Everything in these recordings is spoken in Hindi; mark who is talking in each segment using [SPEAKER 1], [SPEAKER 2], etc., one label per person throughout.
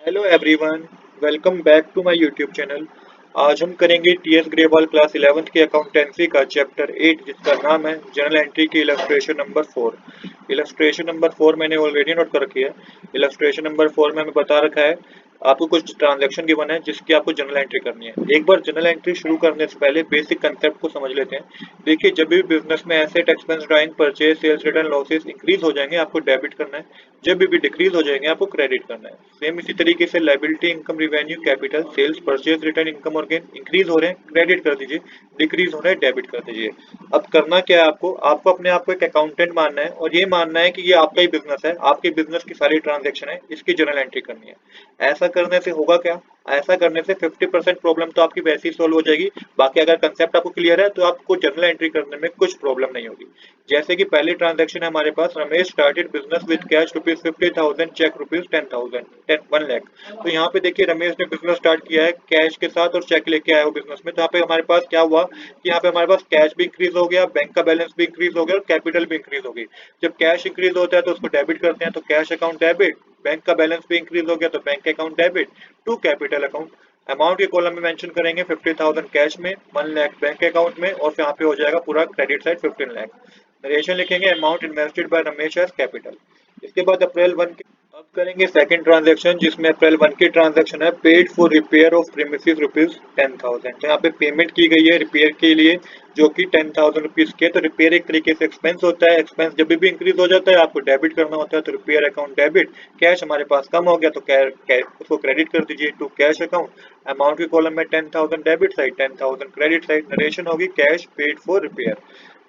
[SPEAKER 1] Hello everyone, welcome back to my YouTube channel. आज हम करेंगे टीएस ग्रेवाल क्लास 11th की अकाउंटेंसी का चैप्टर 8 जिसका नाम है जर्नल एंट्री की इलस्ट्रेशन नंबर 4। इलस्ट्रेशन नंबर 4 मैंने ऑलरेडी नोट कर रखी है। इलस्ट्रेशन नंबर 4 में हमें बता रखा है आपको कुछ ट्रांजैक्शन गिवन है जिसकी आपको जर्नल एंट्री करनी है। एक बार जर्नल एंट्री शुरू करने से पहले बेसिक कंसेप्ट को समझ लेते हैं। देखिए, जब भी बिजनेस में asset, expense, drawing, purchase, sales, return, losses increase हो जाएंगे आपको डेबिट करना है। जब भी डिक्रीज हो जाएंगे आपको क्रेडिट करना है। सेम इसी तरीके से liability, income, revenue, capital, sales, purchase, return, income और गेन इंक्रीज हो रहे हैं क्रेडिट कर दीजिए, डिक्रीज हो रहे हैं डेबिट कर दीजिए। अब करना क्या है, आपको आपको अपने आप को एक अकाउंटेंट मानना है और ये मानना है कि ये आपका ही बिजनेस है, आपके बिजनेस की सारी ट्रांजेक्शन है, इसकी जर्नल एंट्री करनी है। ऐसा करने से होगा क्या, ऐसा करने से 50% प्रॉब्लम तो आपकी वैसे ही सोल्व हो जाएगी। बाकी अगर कंसेप्ट आपको क्लियर है तो आपको जर्नल एंट्री करने में कुछ प्रॉब्लम नहीं होगी। जैसे कि पहली ट्रांजैक्शन है हमारे पास, Ramesh started business with cash ₹50,000, cheque ₹10,000, 1 lakh. तो यहाँ पे देखिए रमेश ने बिजनेस स्टार्ट किया है कैश के साथ और चेक लेके आया हो बिजनेस में। तो यहाँ पे हमारे पास क्या हुआ कि यहाँ पे हमारे पास कैश भी इंक्रीज हो गया, बैंक का बैलेंस भी इंक्रीज हो गया और कैपिटल भी इंक्रीज हो गई। जब कैश इंक्रीज होता है तो उसको डेबिट करते हैं, तो कैश अकाउंट डेबिट। बैंक का बैलेंस भी इंक्रीज हो गया तो bank account debit to capital account. Amount के कॉलम में मेंशन करेंगे 50,000 कैश में, 1 लाख बैंक अकाउंट में और यहाँ पे हो जाएगा पूरा क्रेडिट साइड 15 लाख। नरेशन लिखेंगे amount invested by Ramesh as capital. इसके बाद अप्रैल 1 के अब करेंगे सेकंड ट्रांजैक्शन जिसमें अप्रैल 1 की ट्रांजैक्शन है paid for repair of premises ₹10,000। तो यहाँ पे पेमेंट की गई है रिपेयर के लिए जो कि ₹10,000 के। तो रिपेयर एक तरीके से एक्सपेंस होता है, एक्सपेंस जब भी इंक्रीज हो जाता है आपको डेबिट करना होता है, तो रिपेयर अकाउंट डेबिट। कैश हमारे पास कम हो गया तो उसको क्रेडिट कर दीजिए टू कैश अकाउंट। अमाउंट के कॉलम में 10,000 debit side, 10,000 credit side. Narration होगी कैश पेड फॉर रिपेयर।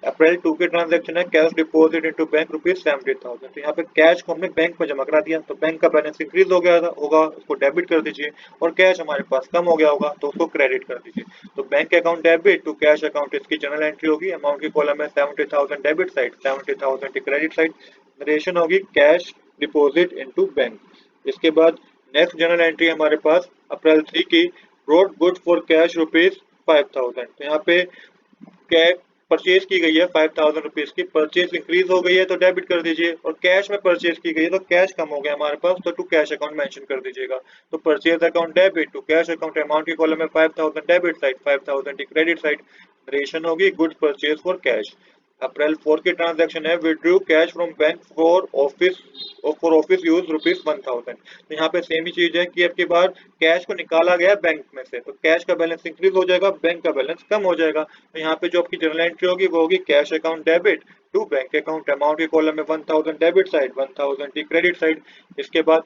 [SPEAKER 1] अप्रैल 2 के ट्रांजैक्शन है कैश डिपॉजिट इनटू बैंक ₹70,000। तो यहाँ पे कैश को हमने बैंक में जमा करा दिया तो बैंक का बैलेंस इंक्रीज हो गया होगा, उसको डेबिट कर दीजिए। और कैश हमारे पास कम हो गया होगा तो उसको क्रेडिट कर दीजिए। तो bank account debit to cash account इसकी जनरल एंट्री होगी। अमाउंट की कॉलम है 70,000 डेबिट साइड, 70,000 की क्रेडिट साइड। नरेशन होगी कैश डिपॉजिट इनटू बैंक। इसके बाद नेक्स्ट जनरल एंट्री हमारे पास अप्रैल 3 की ब्रॉड गुड फॉर कैश ₹5,000। तो यहाँ पे कैश परचेज की गई है ₹5,000 की, परचेज इंक्रीज हो गई है तो डेबिट कर दीजिए। और कैश में परचेज की गई है तो कैश कम हो गया हमारे पास तो टू कैश अकाउंट मेंशन कर दीजिएगा। तो purchase account debit to cash account. Amount की कॉलम में 5,000 डेबिट साइड, 5,000 की क्रेडिट साइड। रेशन होगी good purchase for cash. April 4 की ट्रांजैक्शन है withdrew cash from bank for office use ₹1,000। तो यहाँ पे सेम ही चीज है कि अब की बार कैश को निकाला गया बैंक में से तो कैश का बैलेंस इंक्रीज हो जाएगा, बैंक का बैलेंस कम हो जाएगा। तो यहाँ पे जो आपकी जर्नल एंट्री होगी वो होगी cash account debit to bank account. Amount के कॉलम में 1,000 डेबिट साइड, 1,000 की क्रेडिट साइड। इसके बाद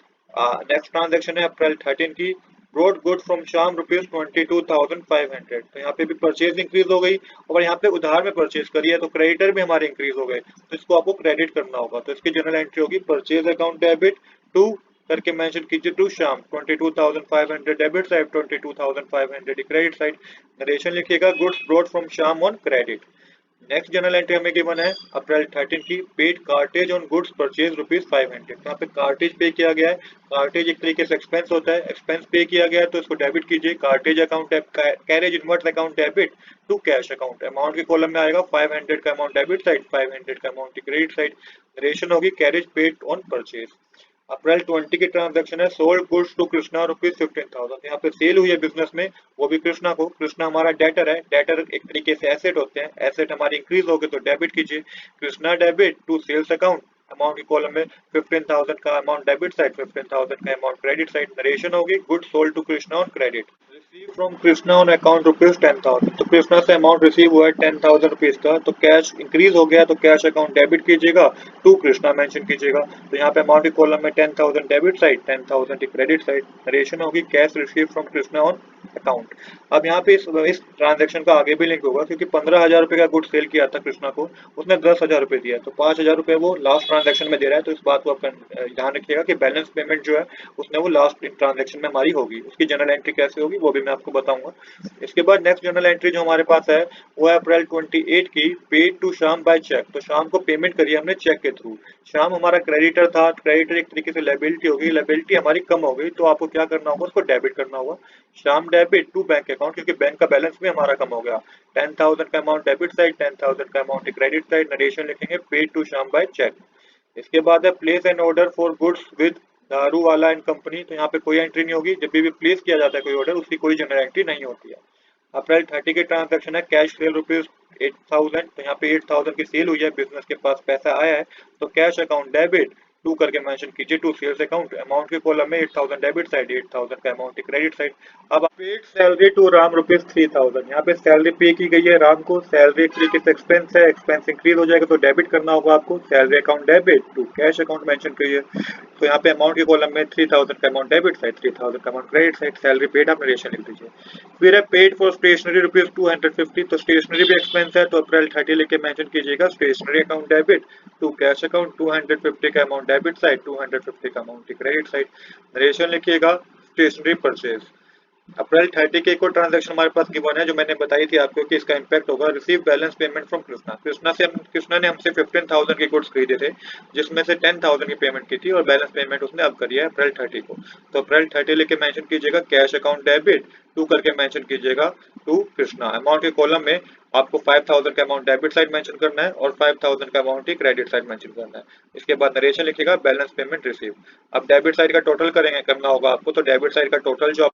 [SPEAKER 1] नेक्स्ट ट्रांजैक्शन है अप्रैल 13 की ब्रॉड गुड फ्रॉम शाम ₹22,500। तो यहाँ पे भी परचेज इंक्रीज हो गई और यहाँ पे उधार में परचेज करी है तो क्रेडिटर भी हमारे इंक्रीज हो गए तो इसको आपको क्रेडिट करना होगा। तो इसकी जनरल एंट्री होगी परचेज अकाउंट डेबिट टू करके मेंशन कीजिए to Sham 22,500 debit side, 22,500 credit side. Narration लिखिएगा goods brought from Sham on credit. Next general entry हमें गिवन है अप्रैल 13 की paid cartage on goods purchase ₹500। यहाँ पे कार्टेज पे किया गया है। कार्टेज एक तरीके से एक्सपेंस होता है, एक्सपेंस पे किया गया है तो इसको डेबिट कीजिए। Cartage account carriage inward account debit to cash account. Amount के कॉलम में आएगा 500 का अमाउंट डेबिट साइड, 500 का अमाउंट क्रेडिट साइड। रेशन होगी carriage paid on purchase. April 20 की ट्रांजैक्शन है सोल्ड गुड्स टू कृष्णा ₹15,000। यहाँ पे सेल हुई है बिजनेस में, वो भी कृष्णा को। कृष्णा हमारा डेटर है, डेटर एक तरीके से एसेट होते हैं, एसेट हमारी इंक्रीज हो गए तो डेबिट कीजिए। Krishna debit to sales account. Amount की कॉलम में 15,000 का अमाउंट डेबिट साइड, 15,000 का अमाउंट क्रेडिट साइड। नरेशन होगी good sold to Krishna on credit. Receive from Krishna on account ₹10,000। तो कृष्णा से अमाउंट रिसीव हुआ है ₹10,000 का तो कैश इंक्रीज हो गया तो कैश अकाउंट डेबिट कीजिएगा टू कृष्णा मेंशन कीजिएगा। तो यहाँ पे अमाउंट की कॉलम में 10,000 डेबिट साइड, 10,000 की क्रेडिट साइड। नरेशन होगी cash receive from Krishna on account. अब यहाँ पे इस ट्रांजैक्शन का आगे भी लिंक होगा क्योंकि ₹15,000 का गुड सेल किया था कृष्णा को, उसने ₹10,000 दिया तो ₹5,000 वो लास्ट ट्रांजैक्शन में दे रहा है। तो इस बात को आप ध्यान रखिएगा कि बैलेंस पेमेंट जो है उसने वो लास्ट ट्रांजैक्शन में हमारी होगी। उसकी जनरल एंट्री कैसे होगी वो भी मैं आपको बताऊंगा। इसके बाद नेक्स्ट जनरल एंट्री जो हमारे पास है वो है अप्रैल 28 की पेड टू शाम बाय चेक। तो शाम को पेमेंट करी हमने चेक के थ्रू। शाम हमारा क्रेडिटर था, क्रेडिटर एक तरीके से लायबिलिटी होगी, लायबिलिटी हमारी कम हो गई तो आपको क्या करना होगा, उसको डेबिट करना होगा। शाम डेबिट टू बैंक अकाउंट क्योंकि बैंक का बैलेंस भी हमारा कम हो गया। 10,000 का अमाउंट डेबिट साइड, 10,000 का अमाउंट क्रेडिट साइड। नरेशन लिखेंगे पेड टू शाम बाय चेक। इसके बाद है place N order for goods with दारू वाला एंड कंपनी, तो यहाँ पे कोई एंट्री नहीं होगी। जब भी प्लेस किया जाता है कोई ऑर्डर, उसकी कोई जनरल एंट्री नहीं होती है। अप्रैल 30 के ट्रांजैक्शन है, कैश सेल रुपीज 8000, तो यहाँ पे 8000 की सेल हुई है, बिजनेस के पास पैसा आया है, तो कैश अकाउंट डेबिट टू करके मेंशन कीजिए टू सेल्स अकाउंट। अमाउंट के कॉलम में 8000 डेबिट साइड, 8000 का अमाउंट क्रेडिट साइड। अब paid salary to Ram rupees 3000, यहाँ पे सैलरी पे की गई है राम को। सैलरी एक तरीके से एक्सपेंस है, एक्सपेंस इंक्रीज हो जाएगा तो डेबिट करना होगा आपको। Salary account debit to cash account mention करिए। तो यहाँ पे अमाउंट के कॉलम में 3000 का अमाउंट डेबिट साइड, 3000 का amount credit side. Salary paid आप नरेशन लिख दीजिए। फिर है पेड फॉर स्टेशनरी रुपीज 250, तो स्टेशनरी भी एक्सपेंस है, तो अप्रैल 30 लेके मेंशन कीजिएगा stationery account debit to cash account 250 का अमाउंट डेबिट साइड, 250 का अमाउंट क्रेडिट साइड। नरेशन लिखिएगा स्टेशनरी परचेज। अप्रैल 30 के एक और ट्रांजैक्शन हमारे पास गिवन है, जो मैंने बताई थी आपको कि इसका इम्पैक्ट होगा। Receive balance payment from Krishna. Krishna ने हमसे 15,000 के गुड्स खरीदे थे, जिसमें से 10,000 की पेमेंट की थी और बैलेंस पेमेंट उसने अब करी है अप्रैल 30 को। तो अप्रैल 30 लेके मेंशन कीजिएगा कैश अकाउंट डेबिट टू करके मेंशन कीजिएगा टू कृष्णा। अमाउंट के कॉलम में आपको 5000 का अमाउंट डेबिट साइड मेंशन करना है और 5000 का अमाउंट ही क्रेडिट साइड मेंशन करना है। इसके बाद नरेशन लिखिएगा बैलेंस पेमेंट रिसीव। अब डेबिट साइड का टोटल करना होगा आपको, तो डेबिट साइड का टोटल जो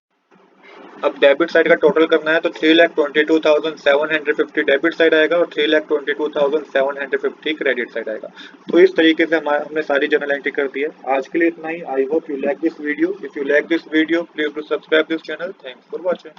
[SPEAKER 1] अब डेबिट साइड का टोटल करना है, तो 3,22,750 डेबिट साइड आएगा और 3,22,750 क्रेडिट साइड आएगा। तो इस तरीके से हमने सारी जर्नल एंट्री कर दी है। आज के लिए इतना ही। I hope you like this video. If you like this video, please do subscribe this channel. Thanks for watching.